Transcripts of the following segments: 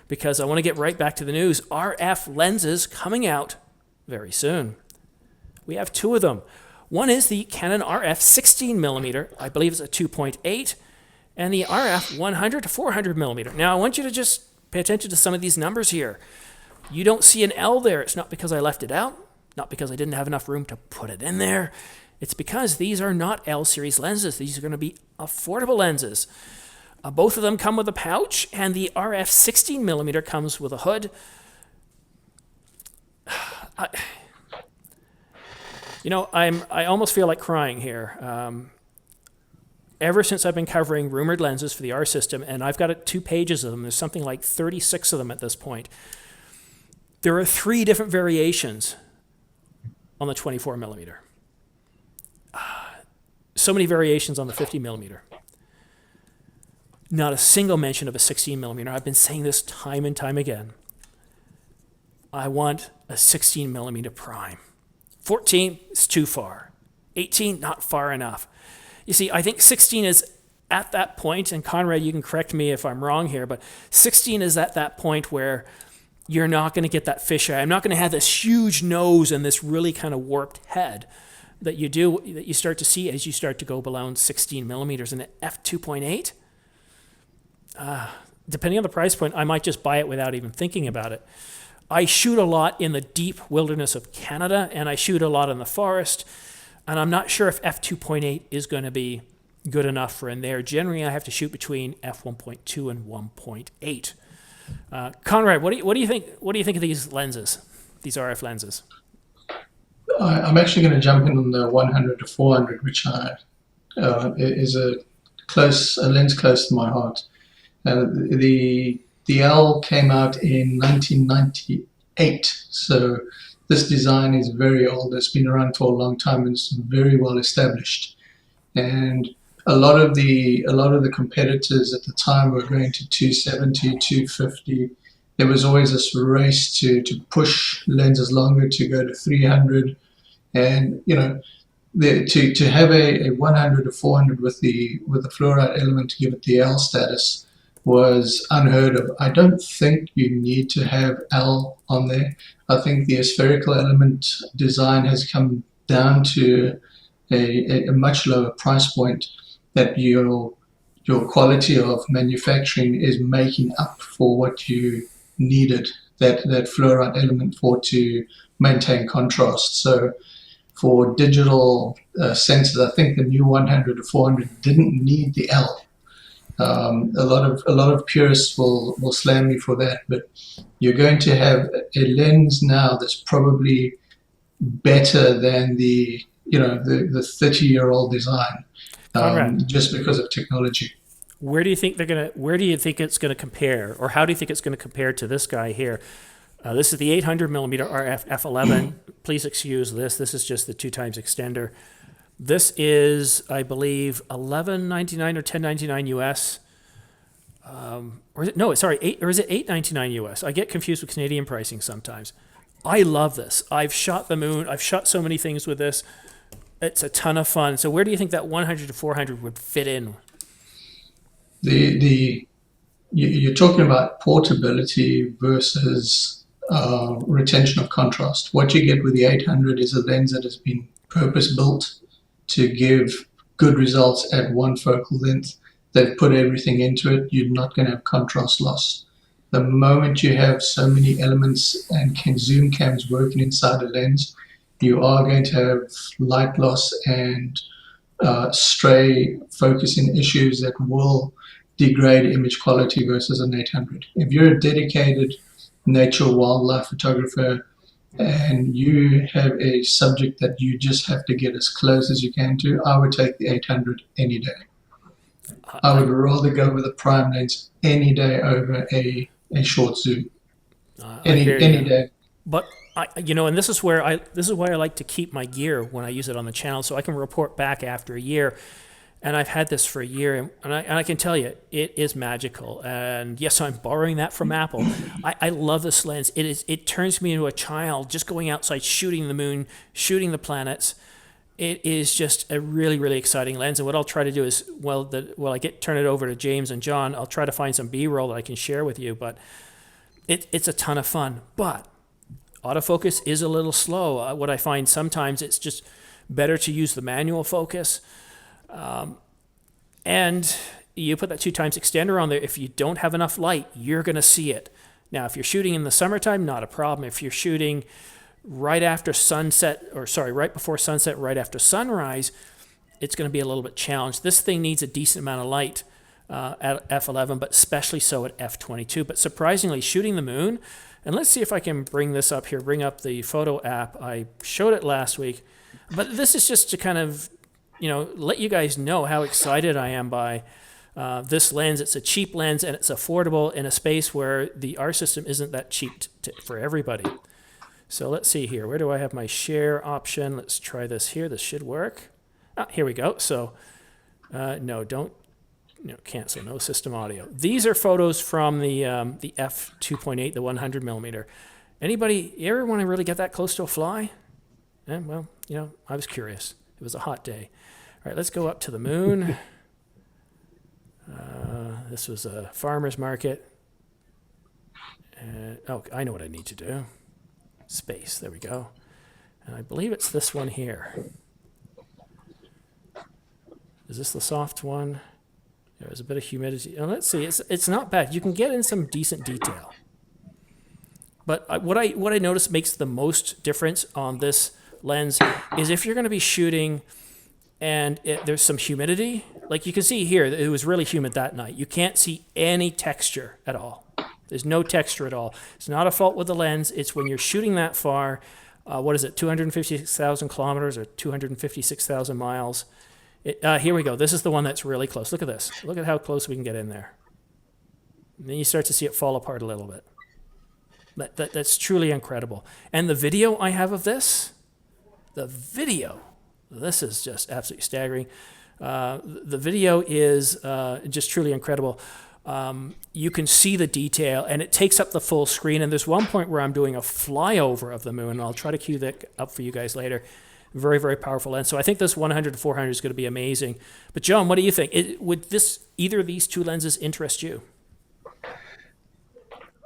because I want to get right back to the news. RF lenses coming out very soon. We have two of them. One is the Canon RF 16mm, I believe it's a 2.8, and the RF 100 to 400mm. Now I want you to just pay attention to some of these numbers here. You don't see an L there. It's not because I left it out, not because I didn't have enough room to put it in there. It's because these are not L series lenses. These are going to be affordable lenses. Both of them come with a pouch, and the RF 16mm comes with a hood. I almost feel like crying here. Ever since I've been covering rumored lenses for the R system, and I've got 2 pages of them, there's something like 36 of them at this point. There are 3 different variations on the 24mm. So many variations on the 50mm. Not a single mention of a 16mm. I've been saying this time and time again. I want a 16mm prime. 14 is too far. 18, not far enough. You see, I think 16 is at that point, and Conrad, you can correct me if I'm wrong here, but 16 is at that point where you're not going to get that fisheye. I'm not going to have this huge nose and this really kind of warped head that you start to see as you start to go below 16 millimeters. And at f2.8, depending on the price point, I might just buy it without even thinking about it. I shoot a lot in the deep wilderness of Canada, and I shoot a lot in the forest, and I'm not sure if f2.8 is going to be good enough for in there. Generally, I have to shoot between f1.2 and 1.8. Conrad, what do you think? What do you think of these lenses, these RF lenses? I'm actually going to jump in on the 100 to 400, which is a lens close to my heart. The L came out in 1998, so this design is very old. It's been around for a long time and it's very well established. And a lot of the competitors at the time were going to 270, 250. There was always this race to push lenses longer, to go to 300, and to have a 100 or 400 with the fluoride element to give it the L status was unheard of. I don't think you need to have L on there. I think the spherical element design has come down to a much lower price point that your quality of manufacturing is making up for what you needed that fluoride element for to maintain contrast. So for digital sensors, I think the new 100 to 400 didn't need the L. A lot of purists will slam me for that, but you're going to have a lens now that's probably better than the 30-year-old design, just because of technology. Where do you think it's gonna compare, or how do you think it's gonna compare to this guy here? This is the 800mm RF f11. Please excuse this. This is just the 2x extender. This is, I believe, $11.99 or $10.99 US. Or is it? No, sorry, is it $8.99 US? I get confused with Canadian pricing sometimes. I love this. I've shot the moon. I've shot so many things with this. It's a ton of fun. So where do you think that 100 to 400 would fit in? You're talking about portability versus retention of contrast. What you get with the 800 is a lens that has been purpose-built to give good results at one focal length. They've put everything into it. You're not going to have contrast loss. The moment you have so many elements and zoom cams working inside a lens, you are going to have light loss and stray focusing issues that will degrade image quality versus an 800. If you're a dedicated nature wildlife photographer and you have a subject that you just have to get as close as you can to, I would take the 800 any day. I would rather go with a prime lens any day over a short zoom. Any day. But and this is why I like to keep my gear when I use it on the channel, so I can report back after a year. And I've had this for a year, and I can tell you, it is magical. And yes, I'm borrowing that from Apple. I love this lens. It turns me into a child just going outside, shooting the moon, shooting the planets. It is just a really, really exciting lens. And what I'll try to do is, turn it over to James and John, I'll try to find some B-roll that I can share with you. But It's a ton of fun, but autofocus is a little slow. What I find sometimes it's just better to use the manual focus. And you put that 2x extender on there. If you don't have enough light, you're going to see it. Now, if you're shooting in the summertime, not a problem. If you're shooting right after sunset, or sorry, right before sunset, right after sunrise, it's going to be a little bit challenged. This thing needs a decent amount of light at f11, but especially so at f22. But surprisingly, shooting the moon, and let's see if I can bring this up here, bring up the photo app. I showed it last week, but this is just to kind of, let you guys know how excited I am by this lens. It's a cheap lens and it's affordable in a space where the R system isn't that cheap for everybody. So let's see here. Where do I have my share option? Let's try this here. This should work. Here we go. So no, don't cancel. No system audio. These are photos from the f2.8, the 100 millimeter. Anybody ever want to really get that close to a fly? Well, I was curious. It was a hot day. All right, let's go up to the moon. This was a farmer's market. Oh, I know what I need to do. Space, there we go. And I believe it's this one here. Is this the soft one? There's a bit of humidity. And let's see, it's not bad. You can get in some decent detail. But what I notice makes the most difference on this lens is if you're going to be shooting and there's some humidity, like you can see here, it was really humid that night. You can't see any texture at all. There's no texture at all. It's not a fault with the lens. It's when you're shooting that far, what is it, 256,000 kilometers or 256,000 miles. Here we go. This is the one that's really close. Look at this. Look at how close we can get in there. And then you start to see it fall apart a little bit. That's truly incredible. And the video I have of this, this is just absolutely staggering. The video is just truly incredible. You can see the detail, and it takes up the full screen. And there's one point where I'm doing a flyover of the moon, and I'll try to cue that up for you guys later. Very, very powerful lens. So I think this 100 to 400 is going to be amazing. But John, what do you think? Would either of these two lenses interest you?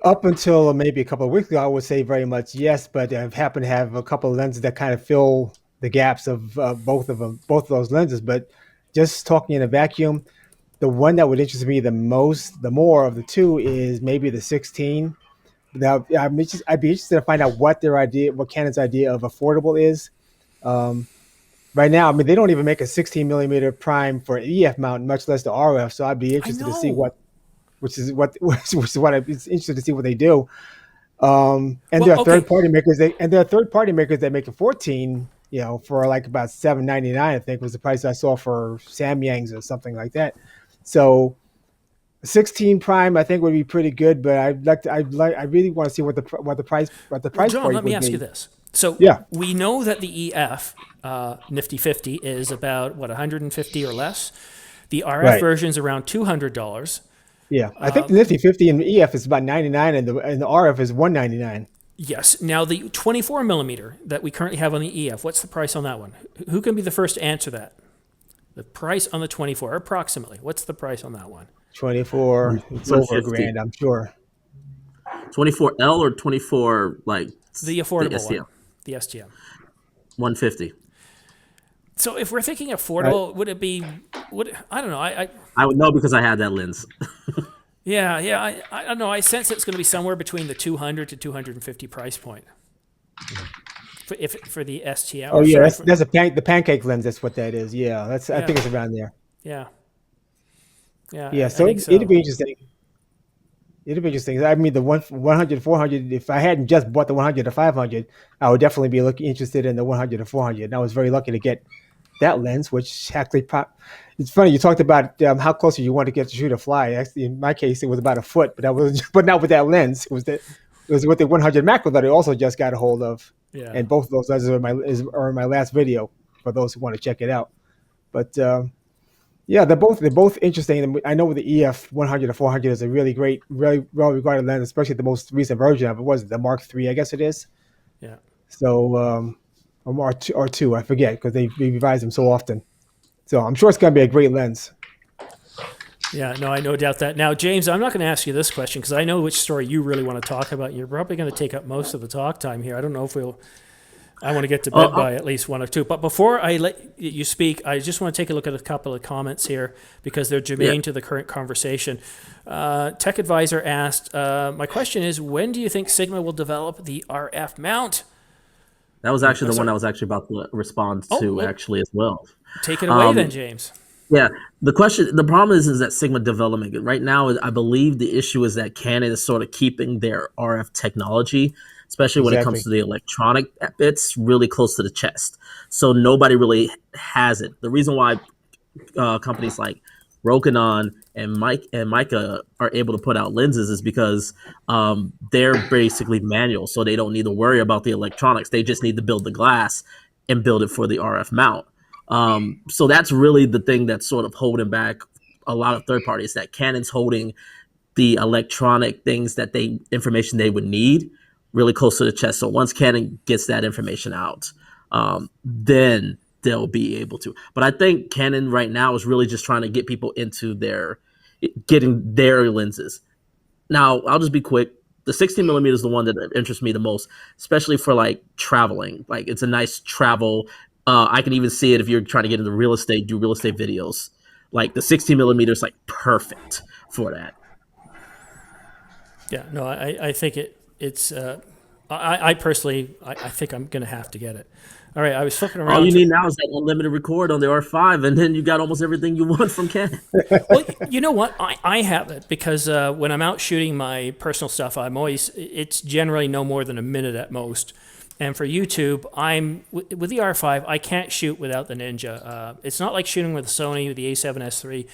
Up until maybe a couple of weeks ago, I would say very much yes, but I've happened to have a couple of lenses that kind of fill the gaps of both of those lenses. But just talking in a vacuum, the one that would interest me the more of the two is maybe the 16. Now, I'd be interested to find out what Canon's idea of affordable is. Right now, I mean, they don't even make a 16 millimeter prime for EF mount, much less the RF. So I'd be interested to see which is what I'm interested to see what they do. And there are third party makers. There are third party makers that make a 14, for like about $7.99. I think was the price I saw for Samyang's or something like that. So 16 prime, I think would be pretty good. But I really want to see what the price John, point let me would ask be. you this. So we know that the EF Nifty 50 is about, 150 or less. The RF version is around $200. Yeah, I think the Nifty 50 and EF is about $99, and the RF is $199. Yes. Now, the 24 millimeter that we currently have on the EF, what's the price on that one? Who can be the first to answer that? The price on the 24, approximately. What's the price on that one? 24, it's over $1,000, I'm sure. 24L or 24 like the affordable the STM? one, the STM. 150. So if we're thinking affordable, would it be? I don't know. I would know because I had that lens. Yeah. I don't know. I sense it's going to be somewhere between the 200 to 250 price point. For the STM. Oh yeah, that's the pancake lens. That's what that is. Yeah, I think it's around there. Yeah. So it'd be interesting. It'd be interesting. I mean, the 100 to 400. If I hadn't just bought the 100 to 500, I would definitely be interested in the 100 to 400. And I was very lucky to get that lens, which actually it's funny. You talked about how close you want to get to shoot a fly. Actually, in my case, it was about a foot, but not with that lens. It was with the 100 macro that I also just got a hold of. Yeah. And both of those lenses are in my last video for those who want to check it out. But they're both interesting. I know the EF 100 to 400 is a really great, really well regarded lens, especially the most recent version of it. Was the Mark III? I guess it is. Yeah. So or R2, I forget because they revise them so often. So I'm sure it's going to be a great lens. Yeah, no, I no doubt that. Now, James, I'm not going to ask you this question because I know which story you really want to talk about. You're probably going to take up most of the talk time here. I don't know if I want to get to bed by at least one or two. But before I let you speak, I just want to take a look at a couple of comments here because they're germane to the current conversation. Tech Advisor asked, my question is, when do you think Sigma will develop the RF mount? That was actually the one I was actually about to respond to actually as well. Take it away then, James. Yeah, the problem is that Sigma development right now, I believe the issue is that Canon is sort of keeping their RF technology, especially when it comes to the electronic bits, really close to the chest. So nobody really has it. The reason why companies like Rokinon and Mica are able to put out lenses is because they're basically manual, so they don't need to worry about the electronics. They just need to build the glass and build it for the RF mount. So that's really the thing that's sort of holding back a lot of third parties, that Canon's holding the electronic things information they would need really close to the chest. So once Canon gets that information out, then they'll be able to. But I think Canon right now is really just trying to get people into getting their lenses. Now, I'll just be quick. The 16 millimeter is the one that interests me the most, especially for like traveling. Like it's a nice travel. I can even see it if you're trying to get into real estate, do real estate videos. Like the 16 millimeter is like perfect for that. Yeah, no, I think it's. I personally, I think I'm going to have to get it. All right, I was looking around. All you need now is that unlimited record on the R5, and then you got almost everything you want from Canon. Well, you know what? I have it because when I'm out shooting my personal stuff, it's generally no more than a minute at most. And for YouTube, with the R5, I can't shoot without the Ninja. It's not like shooting with the Sony, with the A7S III.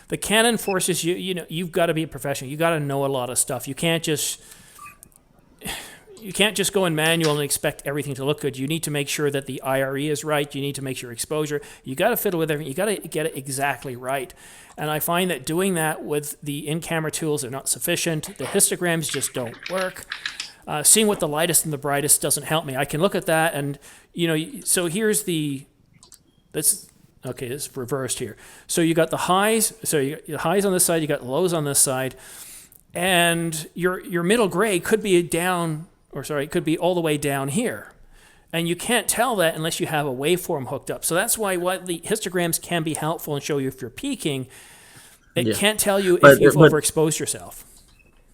The Canon forces you, you've got to be a professional. You got to know a lot of stuff. You can't just go in manual and expect everything to look good. You need to make sure that the IRE is right. You need to make sure exposure. You got to fiddle with everything. You got to get it exactly right. And I find that doing that with the in-camera tools are not sufficient. The histograms just don't work. Seeing what the lightest and the brightest doesn't help me. I can look at that and, so here's it's reversed here. So you got the highs, so you got the highs on this side, you got the lows on this side, and your middle gray could be it could be all the way down here. And you can't tell that unless you have a waveform hooked up. So that's why the histograms can be helpful and show you if you're peaking. It can't tell you if you've overexposed yourself.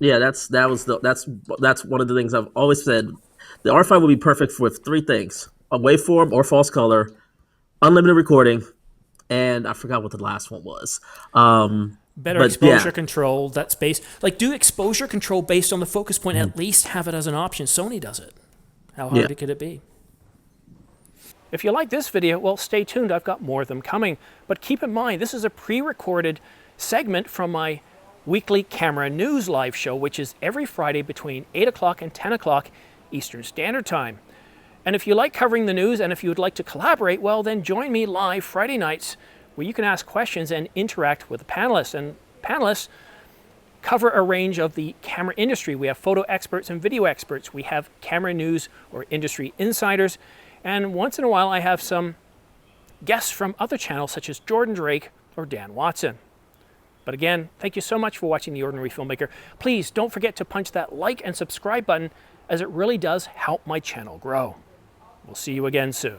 Yeah, that's one of the things I've always said. The R5 would be perfect for three things: a waveform or false color, unlimited recording, and I forgot what the last one was. Better exposure control. That's based do exposure control based on the focus point. At least have it as an option. Sony does it. How hard could it be? If you like this video, well, stay tuned. I've got more of them coming. But keep in mind, this is a pre-recorded segment from my weekly camera news live show, which is every Friday between 8 o'clock and 10 o'clock Eastern Standard Time. And if you like covering the news and if you would like to collaborate, well, then join me live Friday nights where you can ask questions and interact with the panelists. And panelists cover a range of the camera industry. We have photo experts and video experts. We have camera news or industry insiders. And once in a while, I have some guests from other channels such as Jordan Drake or Dan Watson. But again, thank you so much for watching The Ordinary Filmmaker. Please don't forget to punch that like and subscribe button, as it really does help my channel grow. We'll see you again soon.